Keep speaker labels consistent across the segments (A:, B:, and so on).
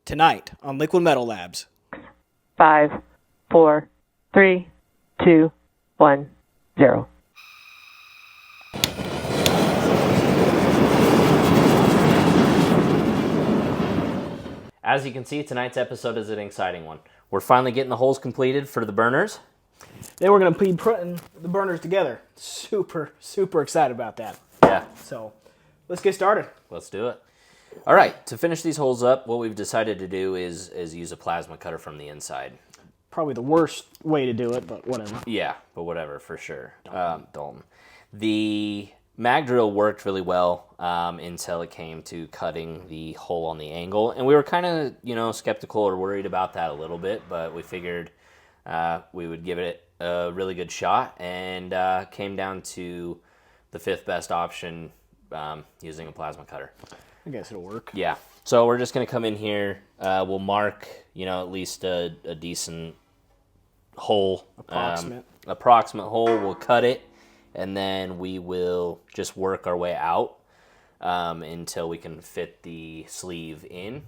A: tonight on Liquid Metal Labs.
B: 5, 4, 3, 2, 1, 0.
C: As you can see, tonight's episode is an exciting one. We're finally getting the holes completed for the burners.
A: Then we're going to be putting the burners together. Super excited about that.
C: Yeah.
A: So let's get started.
C: Let's do it. All right, to finish these holes up, what we've decided to do is use a plasma cutter from the inside.
A: Probably the worst way to do it, but whatever.
C: Yeah, but whatever, for sure. Dalton. The mag drill worked really well until it came to cutting the hole on the angle. And we were kind of, skeptical or worried about that a little bit, but we figured we would give it a really good shot and came down to the fifth best option using a plasma cutter.
A: I guess it'll work.
C: Yeah. So we're just going to come in here. We'll mark, at least a decent hole. Approximate hole. We'll cut it. And then we will just work our way out until we can fit the sleeve in.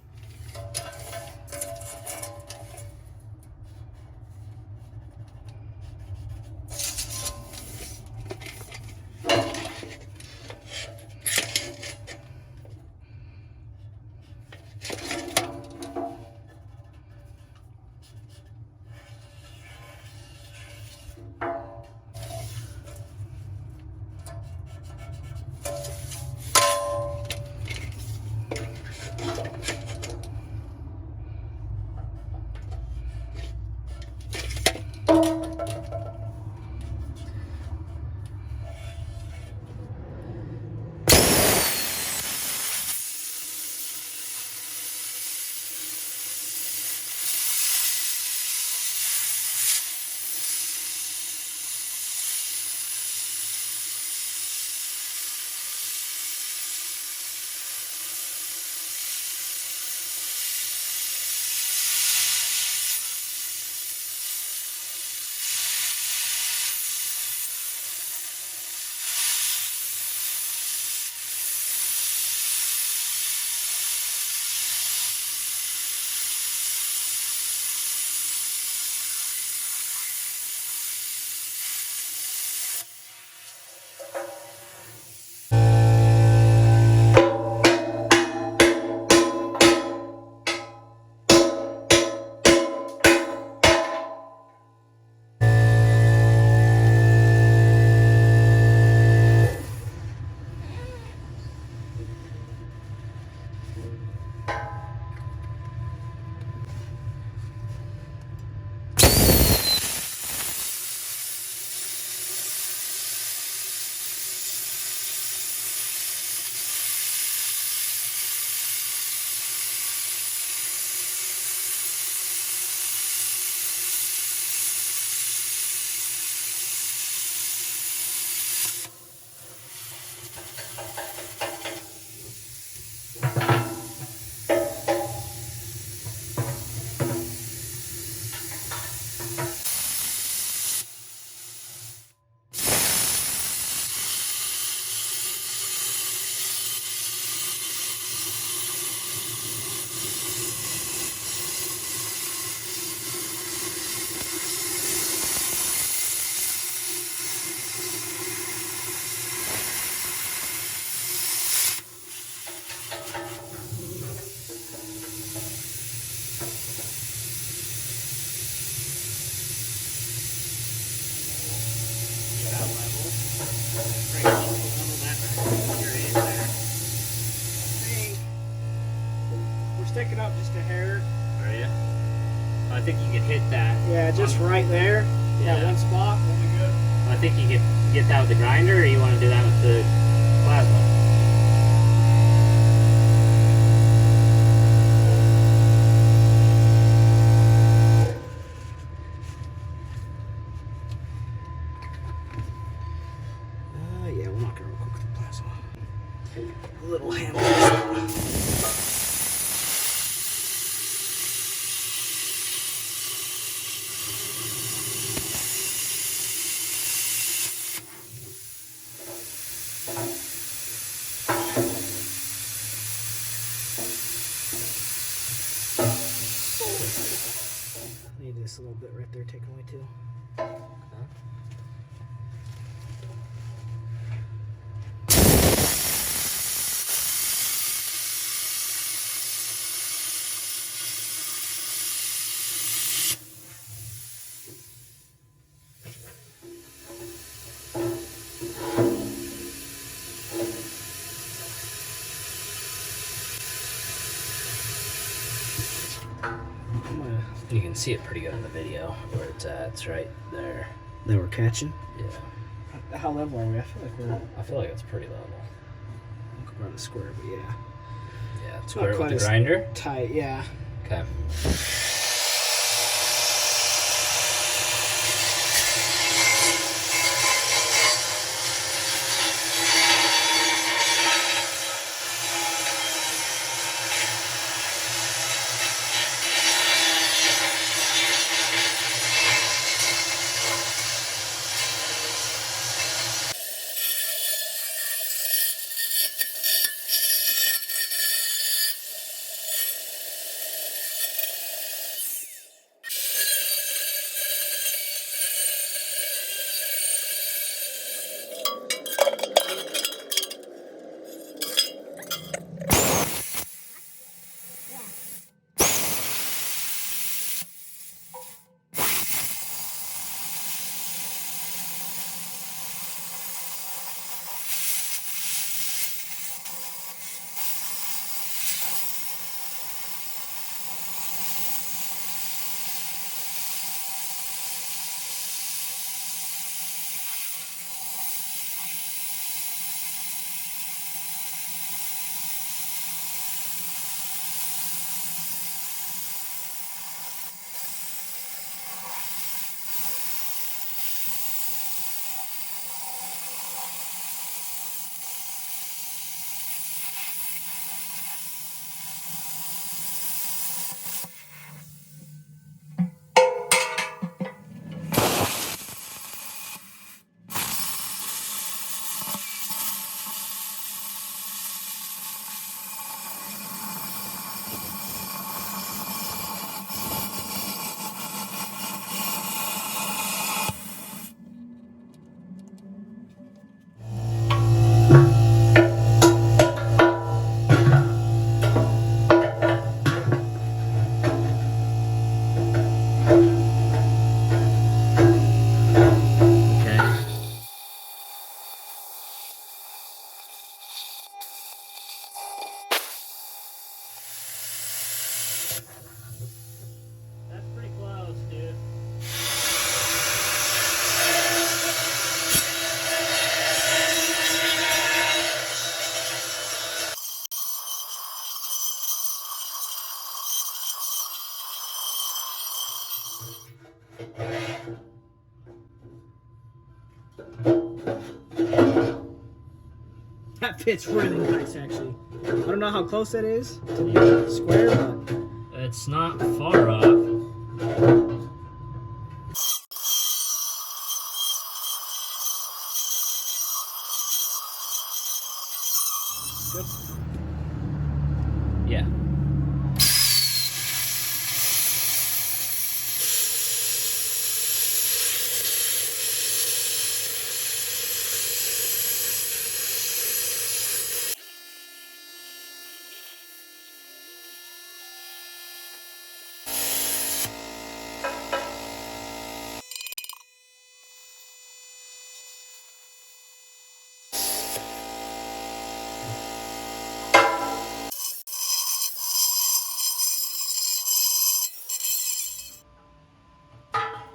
A: Stick it up just a hair.
C: Are you? I think you could hit that.
A: Yeah, just right there.
C: Yeah.
A: That one spot will be good.
C: I think you could get that with the grinder, or you want to do that with the plasma?
A: Yeah, we'll knock it real quick with the plasma. A little handle. this a little bit right there, taking away too.
C: You can see it pretty good in the video where it's at. It's right there.
A: That we're catching?
C: Yeah.
A: How level are we?
C: I feel like it's pretty level.
A: We're on the square, but yeah.
C: Yeah, square with the grinder?
A: Tight, yeah.
C: Okay.
A: That's pretty close, dude. That fits really nice, actually. I don't know how close that is to the square, but
C: It's not far off.
A: good.
C: Yeah.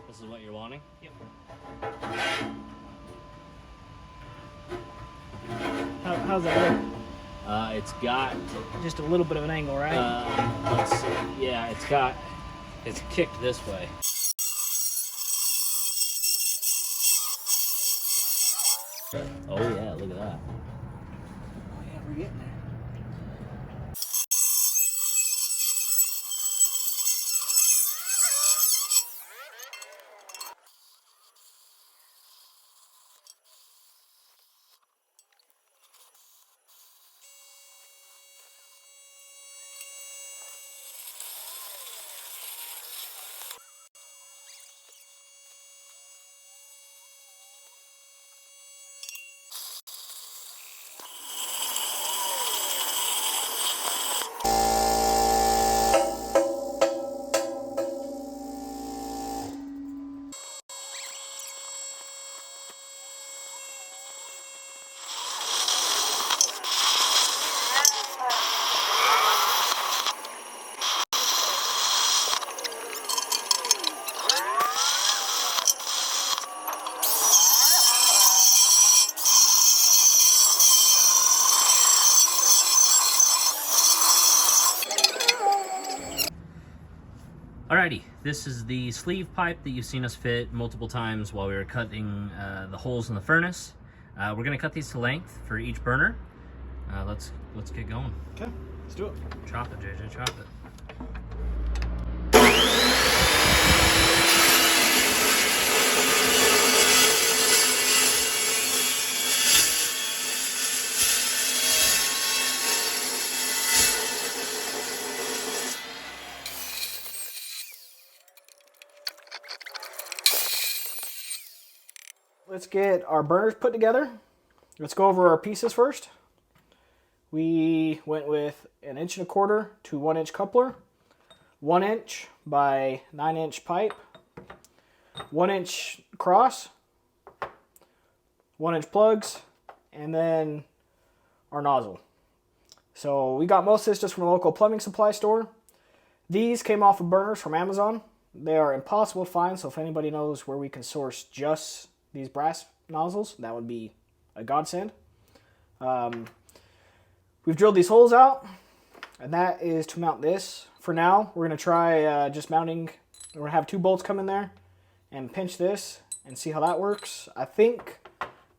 C: This is what you're wanting?
A: Yep. How's that look?
C: It's got,
A: Just a little bit of an angle, right?
C: let's see. Yeah, it's kicked this way. Oh yeah, look at that.
A: Oh yeah, we're getting there.
C: Alrighty, this is the sleeve pipe that you've seen us fit multiple times while we were cutting the holes in the furnace. We're gonna cut these to length for each burner. Let's get going.
A: Okay, let's do it.
C: Chop it, JJ, chop it.
A: Let's get our burners put together. Let's go over our pieces first. We went with 1 1/4 to 1 inch coupler, 1 inch by 9 inch pipe, 1 inch cross, 1 inch plugs, and then our nozzle. So we got most of this just from a local plumbing supply store. These came off of burners from Amazon. They are impossible to find, so if anybody knows where we can source just these brass nozzles, that would be a godsend. We've drilled these holes out, and that is to mount this. For now, we're going to try just mounting. We're going to have 2 bolts come in there and pinch this and see how that works. I think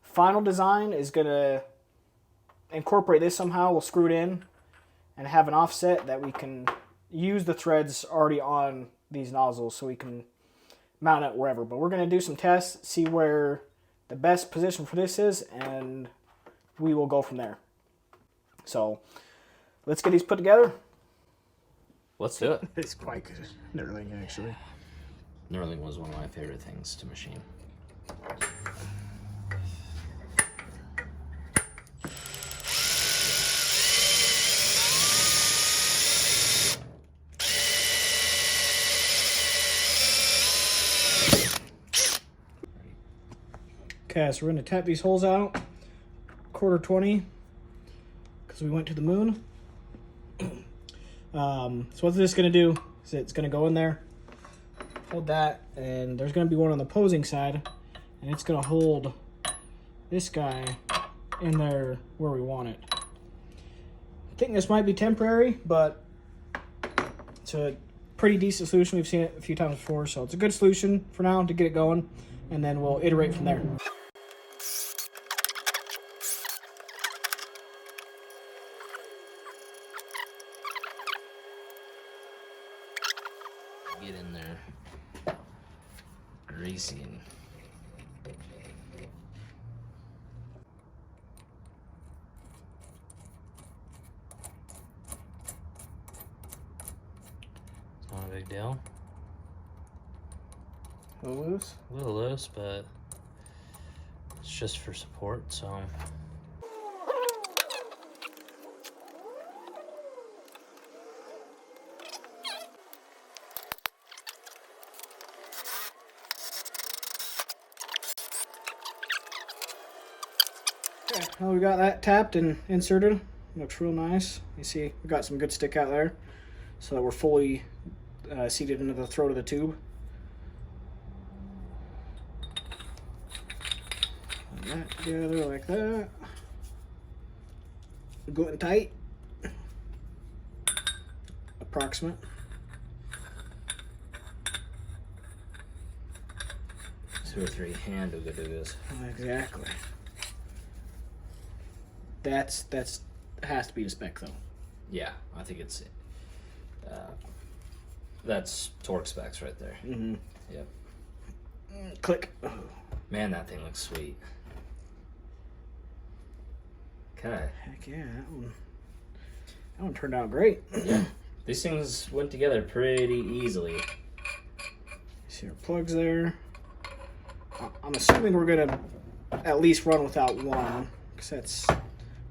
A: final design is going to incorporate this somehow. We'll screw it in and have an offset that we can use the threads already on these nozzles so we can mount it wherever. But we're going to do some tests, see where the best position for this is, and we will go from there. So let's get these put together.
C: Let's do it.
A: It's quite good knurling, actually.
C: Knurling was one of my favorite things to machine.
A: Okay, so we're going to tap these holes out, 1/4 because we went to the moon. So what this is going to do is it's going to go in there, hold that, and there's going to be one on the opposing side, and it's going to hold this guy in there where we want it. I think this might be temporary, but it's a pretty decent solution. We've seen it a few times before, so it's a good solution for now to get it going, and then we'll iterate from there.
C: Get in there, greasy and it's not a big deal.
A: A little loose?
C: A little loose, but it's just for support, so.
A: Okay, well, we got that tapped and inserted. Looks real nice. You see, we got some good stick out there, so that we're fully seated into the throat of the tube. Put that together like that. Good and tight. Approximate.
C: Two or three hand do this.
A: Exactly. That's has to be the spec though.
C: Yeah, I think it's that's torque specs right there.
A: Mm-hmm.
C: Yep.
A: Click. Oh.
C: Man, that thing looks sweet. Okay.
A: Heck yeah, that one turned out great.
C: Yeah. These things went together pretty easily.
A: See our plugs there. I'm assuming we're gonna at least run without one, because that's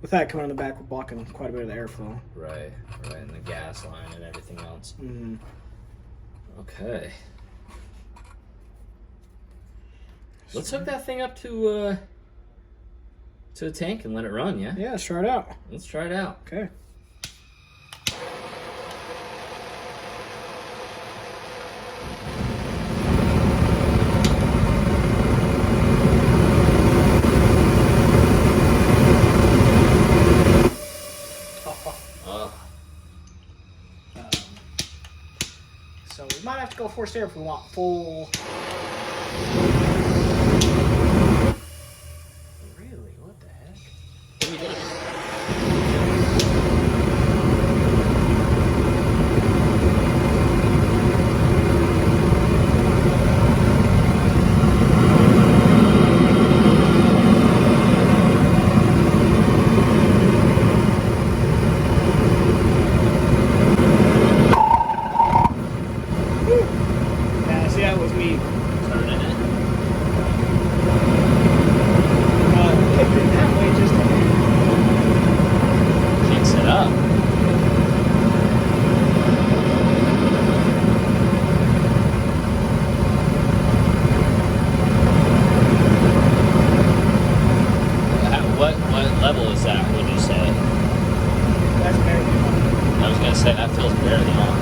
A: with that coming in the back, we're blocking quite a bit of the airflow.
C: Right, and the gas line and everything else.
A: Mm-hmm.
C: Okay. Let's hook that thing up to a tank and let it run, yeah?
A: Yeah, let's try it out.
C: Let's try it out.
A: Okay. So we might have to go forced air if we want full. Really? What the heck?
C: What are you doing?
A: Yeah, see, that was me.
C: Turning it.
A: Kicked it that way just
C: Kicks it up. What level is that, would you say?
A: That's barely on.
C: I was gonna say that feels barely on.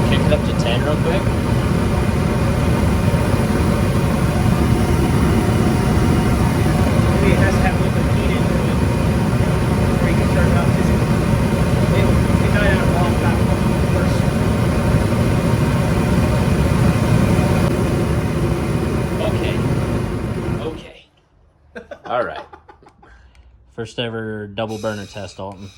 C: Kick it up to 10 real quick.
A: Maybe it has to have a little bit of heat into it before you can turn it up. 'Cause it died out a long time ago
C: Okay. All right. First ever double burner test, Dalton.